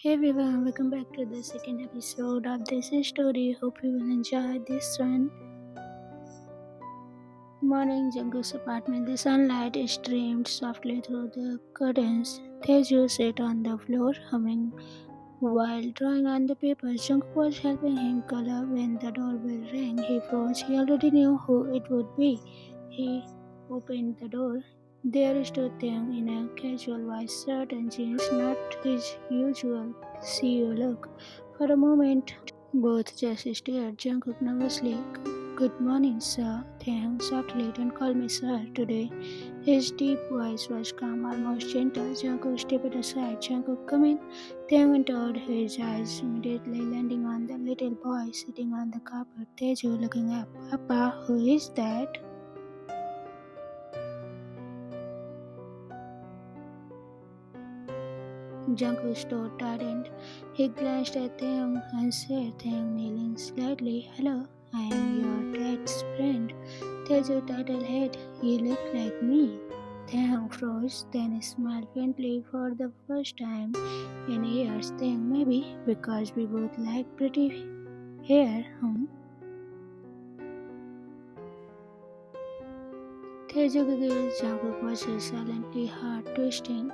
Hey everyone, welcome back to the second episode of this story. Hope you will enjoy this one. Morning, Jungkook's apartment. The sunlight streamed softly through the curtains. Taeju sat on the floor, humming while drawing on the paper. Jungkook was helping him color when the doorbell rang. He froze. He already knew who it would be. He opened the door. There stood Taehyung in a casual white shirt and jeans, not his usual CEO look. For a moment, both just stared. Jungkook nervously. Good morning, sir. Taehyung softly. Don't call me sir today. His deep voice was calm, almost gentle. Jungkook stepped aside. Jungkook, come in. Taehyung entered, his eyes immediately landing on the little boy sitting on the carpet. Teju looking up. Papa, who is that? Jungkook stood tightened. He glanced at Taehyung and said, Taehyung kneeling slightly, hello, I am your dad's friend. Teju titled head, you look like me. Taehyung froze, then smiled faintly for the first time in years. Taehyung, maybe because we both like pretty hair, Teju giggled. Jungkook watched silently, heart twisting.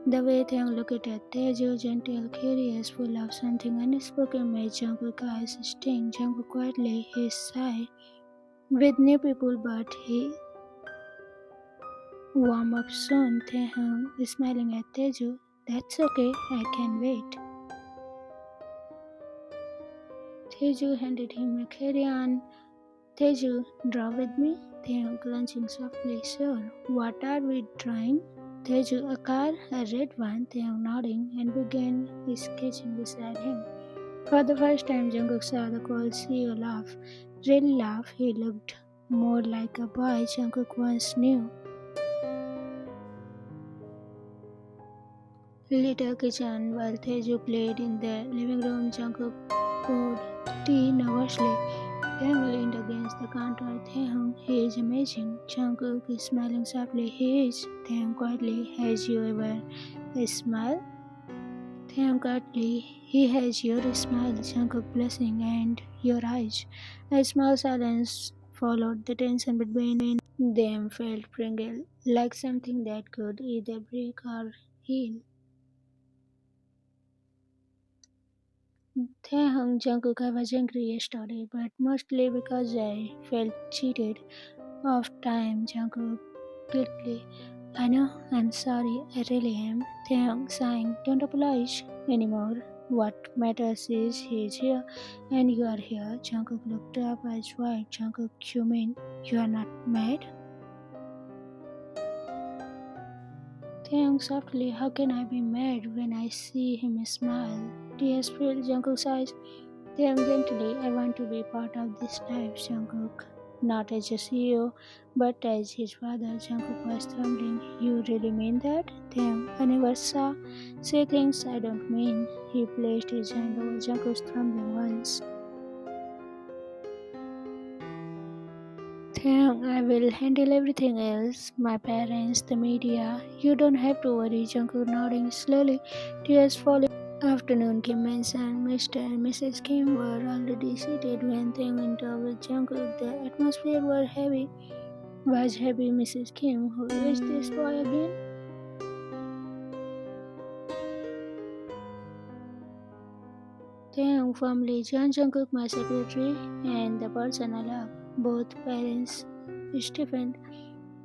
The way Taehyung looked at Teju, gentle, curious, full of something unspoken, made Jungkook's eyes sting. Jungkook quietly, he sighed. With new people, but he warm up soon. Taehyung smiling at Teju. That's okay, I can wait. Teju handed him a carry-on. Teju, draw with me? Taehyung glancing softly. Sure. What are we drawing? Teju, a car, a red one. Taehyung nodding and began sketching beside him. For the first time, Jungkook saw the cold CEO laugh. Really laugh. He looked more like a boy Jungkook once knew. Little kitchen. While Teju played in the living room, Jungkook poured tea nervously. Taehyung leaned against the counter. Taehyung, he is amazing. Jungkook is smiling softly. He is. Taehyung quietly, has you ever a smile? Taehyung quietly, he has your smile. Jungkook blushing and your eyes. A small silence followed. The tension between them felt pringle, like something that could either break or heal. Taehyung, Jungkook, I was angry yesterday, but mostly because I felt cheated of time. Jungkook quickly, I know, I'm sorry, I really am. Taehyung sighing, don't apologize anymore. What matters is he's here and you are here. Jungkook looked up, eyes wide. Jungkook, you mean you are not mad? Taehyung softly, how can I be mad when I see him smile? Tears filled Jungkook's eyes. Taehyung gently, I want to be part of this life, Jungkook. Not as a CEO, but as his father. Jungkook was trembling. You really mean that? Taehyung, I never saw say things I don't mean. He placed his hand over Jungkook's trembling once. Taehyung, I will handle everything else. My parents, the media. You don't have to worry. Jungkook nodding slowly, tears falling. Afternoon Kim and Mr. and Mrs. Kim were already seated when they went out with Jungkook. The atmosphere was heavy. Mrs. Kim, who is this boy again? Taehyung firmly, John Jungkook, my secretary, and the person I love. Both parents stiffened.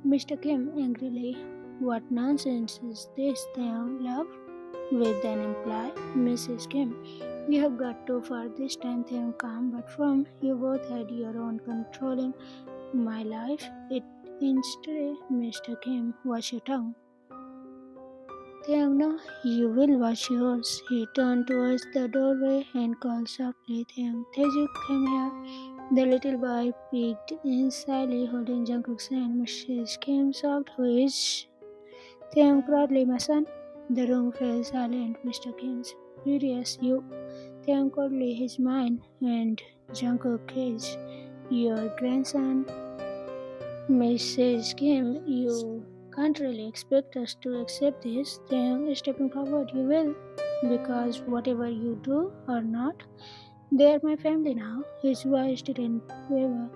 Mr. Kim angrily, what nonsense is this, Taehyung, love? With an imply, Mrs. Kim, you have got too far this time, Taehyung calm but firm. You both had your own controlling my life. It instead, Mr. Kim, watch your tongue. Taehyung, no, you will watch yours. He turned towards the doorway and called softly, Taehyung, Teju, come here. The little boy peeked inside, holding Jungkook's hand. Mrs. Kim sobbed, who is Taehyung proudly, my son. The room fell silent. Mr. Kim's furious, you. Taehyung coldly, his mine, and Jungkook his. Your grandson. Mrs. Kim, you can't really expect us to accept this. Taehyung stepping forward, you will. because whatever you do or not, they are my family now. His voice didn't waver.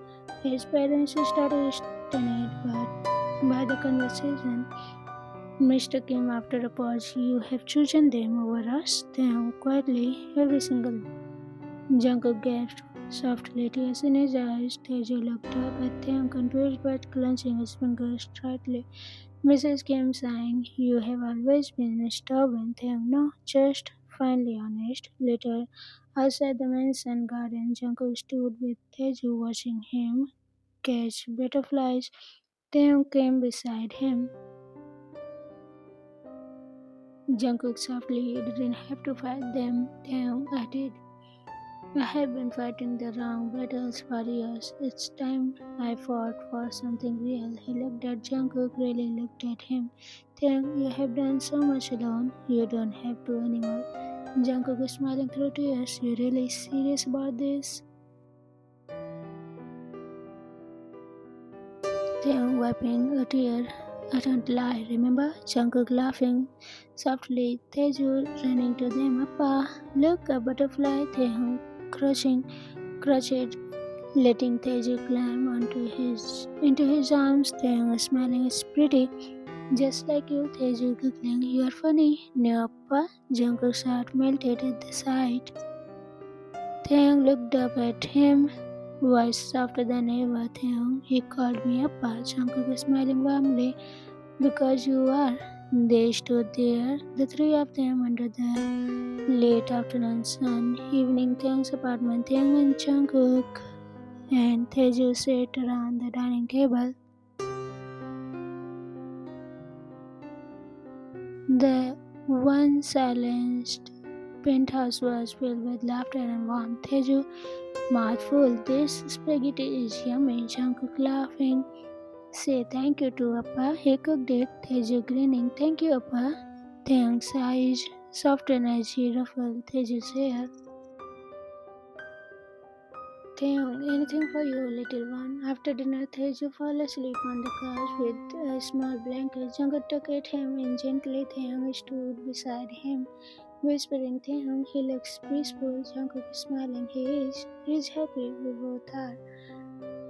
His parents started stunned but by the conversation. Mr. Kim, after a pause, you have chosen them over us. Them quietly, every single Jungkook gasped softly, tears in his eyes. Teju looked up at them, confused but clenching his fingers tightly. Mrs. Kim sighing, you have always been stubborn, Taeyong. No, just finally honest. Later, outside the mansion garden, Jungkook stood with Teju watching him catch butterflies. Taeyong came beside him. Jungkook softly, you didn't have to fight them, Taeyong. I did. I have been fighting the wrong battles for years. It's time I fought for something real. He looked at Jungkook, really looked at him. Taeyong, you have done so much alone. You don't have to anymore. Jungkook is smiling through tears. You really serious about this? Taeyong wiping a tear. I don't lie, remember? Jungkook laughing softly. Teju running to them. Appa, look, a butterfly. Taeyong crouched, letting Teju climb into his arms. Taeyong smiling is pretty, just like you. Teju giggling, you are funny. No, Appa. Jungkook's heart melted at the sight. Taeyong looked up at him, voice softer than ever. Taeyong, he called me Appa. Jungkook smiling warmly, because you are. They stood there, the three of them, under the late afternoon sun. Evening, Taeyong's apartment. Taeyong and Jungkook and Teju sat around the dining table. The once silenced penthouse was filled with laughter and warmth. Teju, mouthful, this spaghetti is yummy. Jungkook laughing. Say thank you to Appa. He cooked it. Teju grinning. Thank you, Appa. Taeyong's eyes softened as he ruffled Teju's hair. Taeyong, anything for you, little one. After dinner, Teju fell asleep on the couch with a small blanket. Jungkook took at him and gently Taeyong stood beside him, whispering, Taeyong, he looks peaceful. Jungkook is smiling. He is happy. We both are.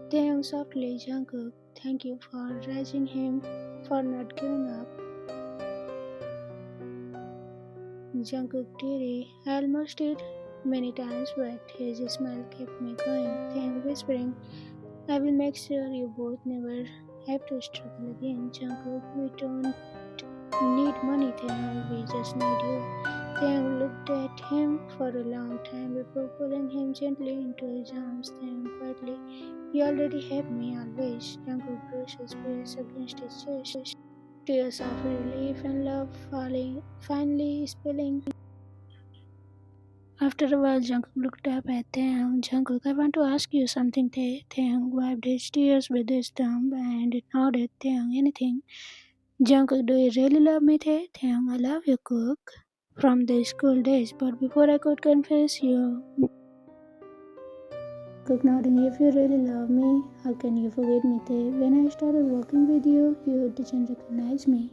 Taeyong softly, Jungkook, thank you for raising him, for not giving up. Jungkook teary. I almost did many times, but his smile kept me going. Taeyong whispering, I will make sure you both never have to struggle again. Jungkook, we don't need money, Taeyong, we just need you. Taeyong looked at him for a long time before pulling him gently into his arms. Taeyong quietly, you already have me always. Jungkook brushed his face against his chest. Tears of relief and love finally spilling. After a while, Jungkook looked up at Taeyong. Jungkook, I want to ask you something. Taeyong wiped his tears with his thumb and nodded. Taeyong, anything? Jungkook, do you really love me, Taeyong? I love you, Cook. From the school days, but before I could confess you. Cook nodding, if you really love me, how can you forget me, Tae? When I started working with you, you didn't recognize me.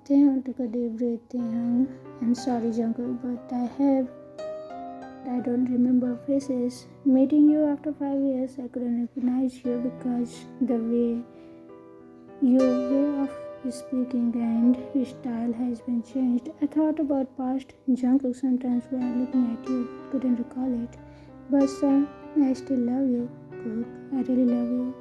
Taeyong took a deep breath. Taeyong, I'm sorry, Jungkook, but I don't remember faces. Meeting you after 5 years, I couldn't recognize you because the way your way of speaking and your style has been changed. I thought about past Jungkook sometimes while looking at you, couldn't recall it. But son, I still love you, Cook. I really love you.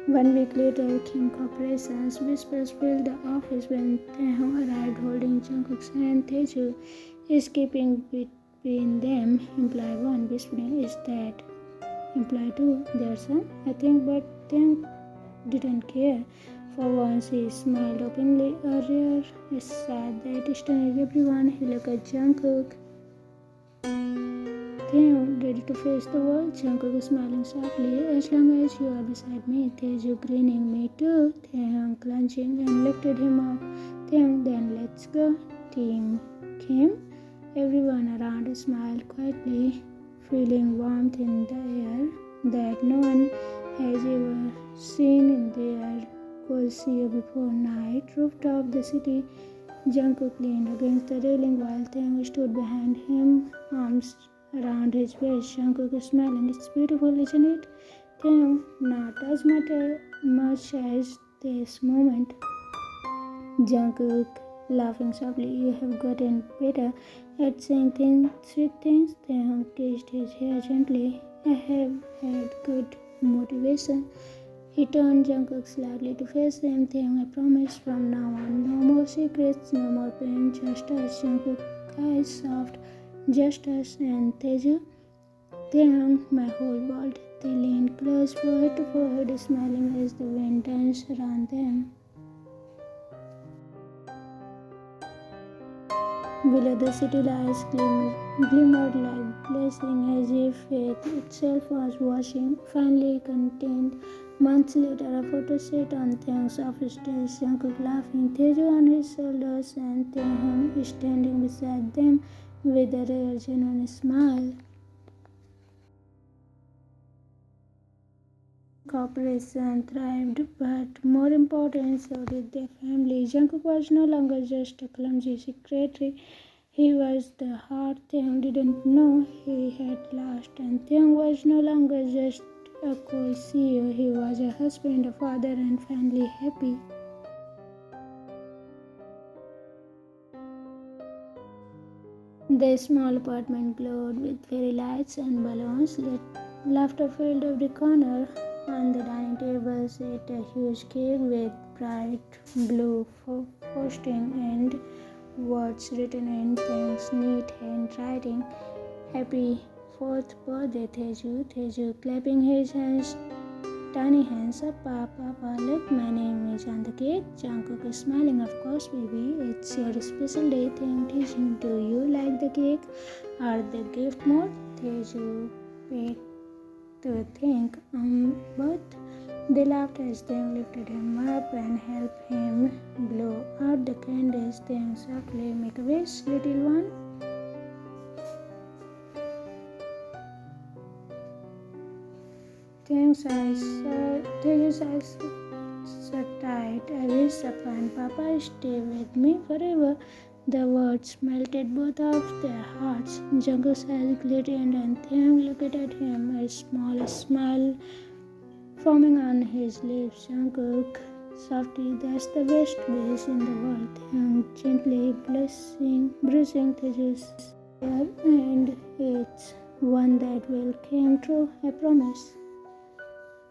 1 week later, King Corporation's whispers filled the office when Taehyung arrived holding Jungkook's hand. Taeju is keeping between them. Imply 1 whispering, is that imply 2 their son? I think, but Taehyung didn't care. For once, he smiled openly, a rare sight that stunned everyone. He looked at Jungkook. Taehyung, ready to face the world? Jungkook smiling softly. As long as you are beside me. Taeju grinning. Me too. Taehyung clenching and lifted him up. Taehyung, then let's go. Team Kim. Everyone around smiled quietly, feeling warmth in the air that no one has ever seen in their cold sea before. Night rooftop the city Jungkook leaned against the railing while Taehyung stood behind him, arms around his waist. Jungkook is smiling. It's beautiful, isn't it? Taehyung, not as much as this moment. Jungkook, laughing softly, you have gotten better at saying sweet things. Taehyung kissed his hair gently. I have had good motivation. He turned Jungkook slightly to face him. Taehyung, I promise from now on, no more secrets, no more pain, just us. Jungkook, eyes soft, just us and Taehyung, my whole world. They leaned close, forehead to forehead, smiling as the wind danced around them. Below the city lights glimmered like blessing, as if faith itself was watching. Finally contained. Months later, a photo set on Taehyung's office desk. Jungkook laughing, Taeju on his shoulders, and Taehyung standing beside them with a rare, genuine smile. Cooperation thrived, but more important, so did their family. Jungkook was no longer just a clumsy secretary. He was the heart Taehyung didn't know he had lost, and Taehyung was no longer just a cool CEO. He was a husband, a father, and finally happy. The small apartment glowed with fairy lights and balloons. Laughter filled every corner. On the dining table sat a huge cake with bright blue frosting and words written in Taehyung's neat handwriting. Happy 4th birthday, Teju. Teju clapping his tiny hands up. Papa, look, my name is on the cake. Jungkook is smiling. Of course, baby. It's your special day. Taehyung teaching. Do you like the cake or the gift more? Teju paid to think. But they laughed as Taehyung lifted him up and helped him blow out the candles. Taehyung softly, make a wish, little one. Taehyung's eyes shut tight. I wish upon Papa stay with me forever. The words melted both of their hearts. Jungkook's eyes glistened and Taehyung looked at him, a small smile forming on his lips. Jungkook softly, that's the best wish in the world. Taehyung gently brushing Teju's hair, and it's one that will come true, I promise.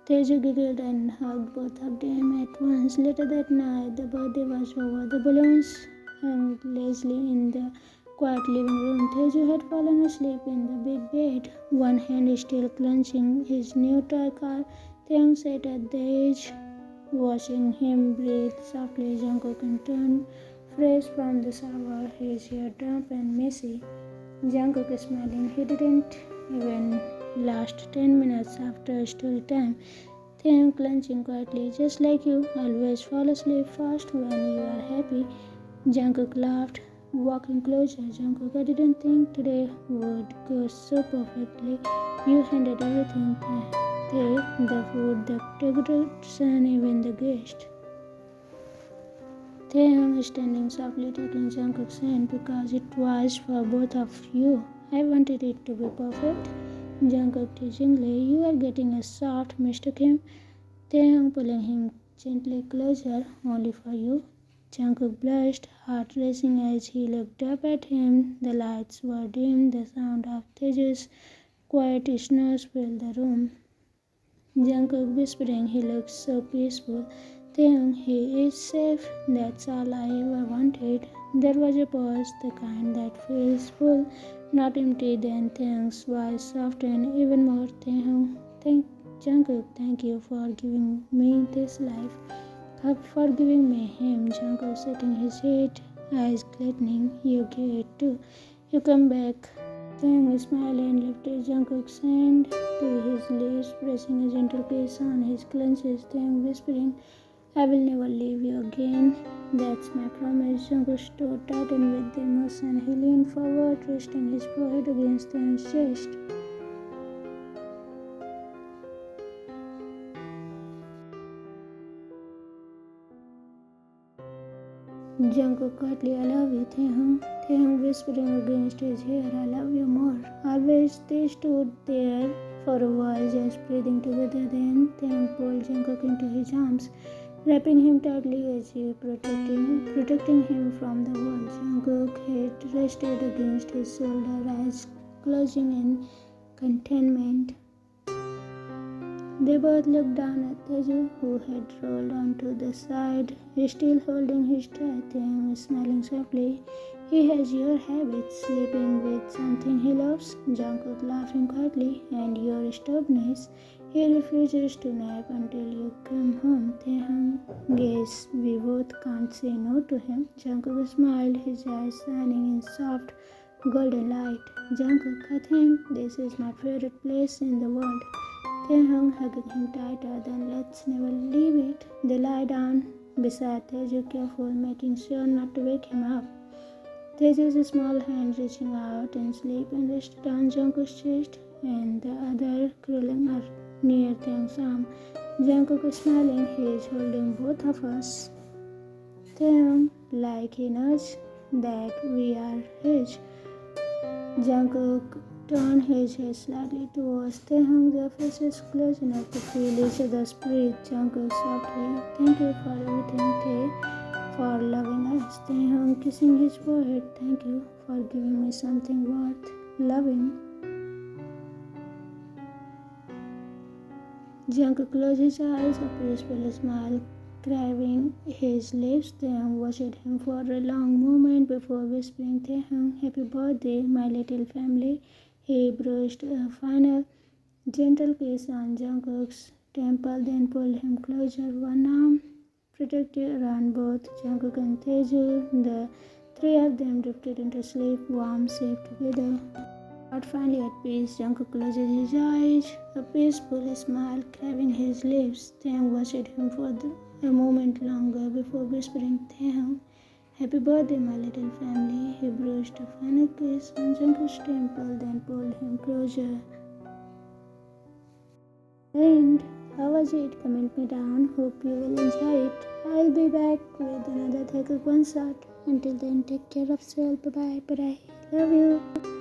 Teju giggled and hugged both of them at once. Later that night, the birthday was over. The balloons hung lazily in the quiet living room. Teju had fallen asleep in the big bed, one hand still clenching his new toy car. Taehyung sat at the edge, watching him breathe softly. Jungkook turned fresh from the shower, his hair damp and messy. Jungkook smiling. He didn't even last 10 minutes after story time. Taehyung clenching quietly, just like you, always fall asleep fast when you are happy. Jungkook laughed, walking closer. Jungkook, I didn't think today would go so perfectly. You handled everything. The food, the decoration, even the guest. Taehyung standing softly taking Jungkook's hand because it was for both of you. I wanted it to be perfect. Jungkook teasingly, you are getting a soft, Mr. Kim. Taehyung pulling him gently closer, only for you. Jungkook blushed, heart racing as he looked up at him. The lights were dim, the sound of Teju's quiet snores filled the room. Jungkook whispering, he looks so peaceful. Taehyung, he is safe, that's all I ever wanted. There was a pause, the kind that feels full, not empty. Then Taehyung's voice softened even more. Jungkook, thank you for giving me this life, for giving me him. Jungkook shaking his head, eyes glistening. You get it too. You come back. Taehyung smiled and lifted Jungkook's hand to his lips, pressing a gentle kiss on his clenches. Taehyung whispering, I will never leave you again. That's my promise. Jungkook's toe tightened with emotion. He leaned forward, resting his forehead against Taehyung's chest. Jungkook quietly, I love you, Taehyung. Taehyung whispering against his ear, I love you more. Always they stood there for a while, just breathing together. Then Taehyung pulled Jungkook into his arms, wrapping him tightly as if protecting him from the world. Jungkook's head rested against his shoulder, eyes closing in contentment. They both looked down at Teju, who had rolled onto the side, still holding his breath and smiling softly. He has your habits, sleeping with something he loves, Jungkook laughing quietly, and your stubbornness. He refuses to nap until you come home. Taehyung, guess we both can't say no to him. Jungkook smiled, his eyes shining in soft golden light. Jungkook, I think this is my favorite place in the world. Taehyung hugging him tighter, then let's never leave it. They lie down beside Teju, careful, making sure not to wake him up. Teju's small hand reaching out in sleep and rested on Jungkook's chest, and the other curling up near Taehyung's arm. Jungkook is smiling, he is holding both of us. Taehyung, like he knows that we are his. Jungkook turned his head slightly towards Taehyung, their faces close enough to feel each other's breath. Jungkook softly, thank you for everything, Tae, for loving us. Taehyung kissing his forehead, thank you for giving me something worth loving. Jungkook closed his eyes, a peaceful smile craving his lips. Taehyung watched him for a long moment before whispering, Taehyung, happy birthday, my little family. He brushed a final gentle kiss on Jungkook's temple, then pulled him closer, one arm protected around both Jungkook and Teju. The three of them drifted into sleep, warm, safe together. But finally at peace, Jungkook closed his eyes, a peaceful smile craving his lips. Taehyung watched him for a moment longer before whispering, Taehyung, happy birthday, my little family. He brushed a final kiss on Jungkook's temple, then pulled him closer. And how was it? Comment me down. Hope you will enjoy it. I'll be back with another taekook one shot. Until then, take care of yourself. Bye bye. Love you.